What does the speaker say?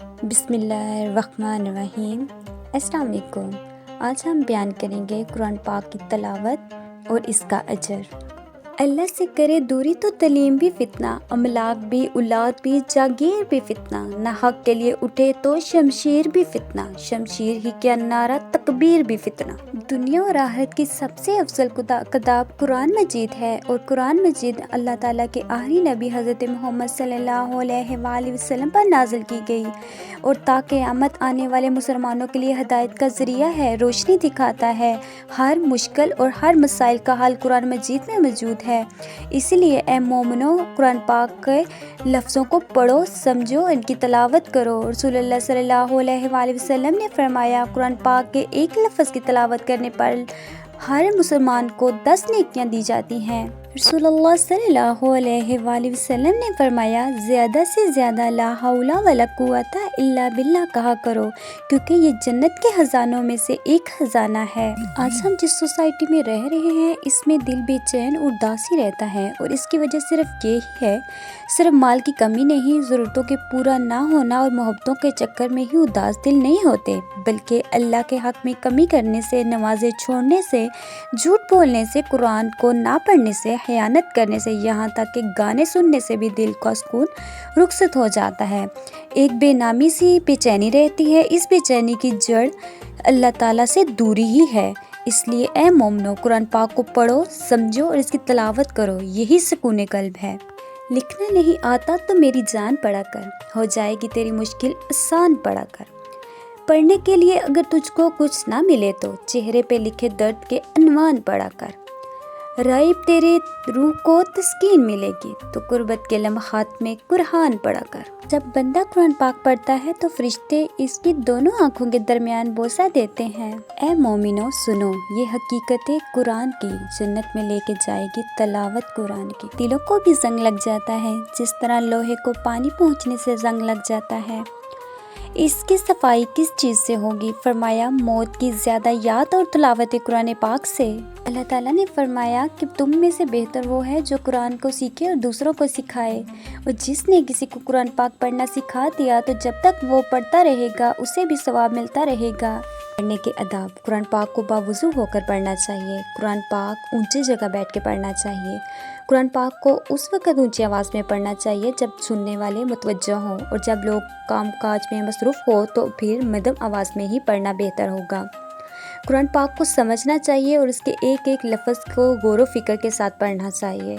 بسم اللہ الرحمن الرحیم۔ السلام علیکم۔ آج ہم بیان کریں گے قرآن پاک کی تلاوت اور اس کا اجر۔ اللہ سے کرے دوری تو تعلیم بھی فتنہ، املاک بھی، اولاد بھی، جاگیر بھی فتنہ، نہ حق کے لیے اٹھے تو شمشیر بھی فتنہ، شمشیر ہی کیا نعرہ تکبیر بھی فتنہ۔ دنیا اور آخرت کی سب سے افضل کتاب قرآن مجید ہے، اور قرآن مجید اللہ تعالیٰ کے آخری نبی حضرت محمد صلی اللہ علیہ وآلہ وسلم پر نازل کی گئی، اور تا قیامت آنے والے مسلمانوں کے لیے ہدایت کا ذریعہ ہے، روشنی دکھاتا ہے۔ ہر مشکل اور ہر مسائل کا حل قرآن مجید میں موجود ہے۔ اسی لیے اے مومنو، قرآن پاک کے لفظوں کو پڑھو، سمجھو، ان کی تلاوت کرو۔ رسول اللہ صلی اللہ علیہ وآلہ وسلم نے فرمایا، قرآن پاک کے ایک لفظ کی تلاوت کرنے پر ہر مسلمان کو 10 نیکیاں دی جاتی ہیں۔ رسول اللہ صلی اللہ علیہ وآلہ وسلم نے فرمایا، زیادہ سے زیادہ لا حول ولا قوت الا باللہ کہا کرو، کیونکہ یہ جنت کے خزانوں میں سے ایک خزانہ ہے۔ آج ہم جس سوسائٹی میں رہ رہے ہیں، اس میں دل بے چین اور اداس ہی رہتا ہے، اور اس کی وجہ صرف یہ ہے، صرف مال کی کمی نہیں، ضرورتوں کے پورا نہ ہونا اور محبتوں کے چکر میں ہی اداس دل نہیں ہوتے، بلکہ اللہ کے حق میں کمی کرنے سے، نمازیں چھوڑنے سے، جھوٹ بولنے سے، قرآن کو نہ پڑھنے سے، خیانت کرنے سے، یہاں تک کہ گانے سننے سے بھی دل کا سکون رخصت ہو جاتا ہے۔ ایک بے نامی سی بے چینی رہتی ہے، اس بے چینی کی جڑ اللہ تعالیٰ سے دوری ہی ہے۔ اس لیے اے مومنو، قرآن پاک کو پڑھو، سمجھو اور اس کی تلاوت کرو، یہی سکون قلب ہے۔ لکھنا نہیں آتا تو میری جان پڑھا کر، ہو جائے گی تیری مشکل آسان پڑھا کر۔ پڑھنے کے لیے اگر تجھ کو کچھ نہ ملے تو چہرے پہ لکھے درد کے عنوان پڑھا کر۔ رائب تیرے روح کو تسکین ملے گی تو غربت کے لمحات میں قرآن پڑھا کر۔ جب بندہ قرآن پاک پڑھتا ہے تو فرشتے اس کی دونوں آنکھوں کے درمیان بوسہ دیتے ہیں۔ اے مومنو سنو، یہ حقیقت قرآن کی جنت میں لے کے جائے گی تلاوت قرآن کی۔ دلوں کو بھی زنگ لگ جاتا ہے، جس طرح لوہے کو پانی پہنچنے سے زنگ لگ جاتا ہے۔ اس کی صفائی کس چیز سے ہوگی؟ فرمایا، موت کی زیادہ یاد اور تلاوت قرآن پاک سے۔ اللہ تعالیٰ نے فرمایا کہ تم میں سے بہتر وہ ہے جو قرآن کو سیکھے اور دوسروں کو سکھائے، اور جس نے کسی کو قرآن پاک پڑھنا سکھا دیا تو جب تک وہ پڑھتا رہے گا اسے بھی ثواب ملتا رہے گا۔ پڑھنے کے آداب: قرآن پاک کو باوضو ہو کر پڑھنا چاہیے۔ قرآن پاک اونچی جگہ بیٹھ کے پڑھنا چاہیے۔ قرآن پاک کو اس وقت اونچی آواز میں پڑھنا چاہیے جب سننے والے متوجہ ہوں، اور جب لوگ کام کاج میں مصروف ہو تو پھر مدھم آواز میں ہی پڑھنا بہتر ہوگا۔ قرآن پاک کو سمجھنا چاہیے اور اس کے ایک ایک لفظ کو غور و فکر کے ساتھ پڑھنا چاہیے۔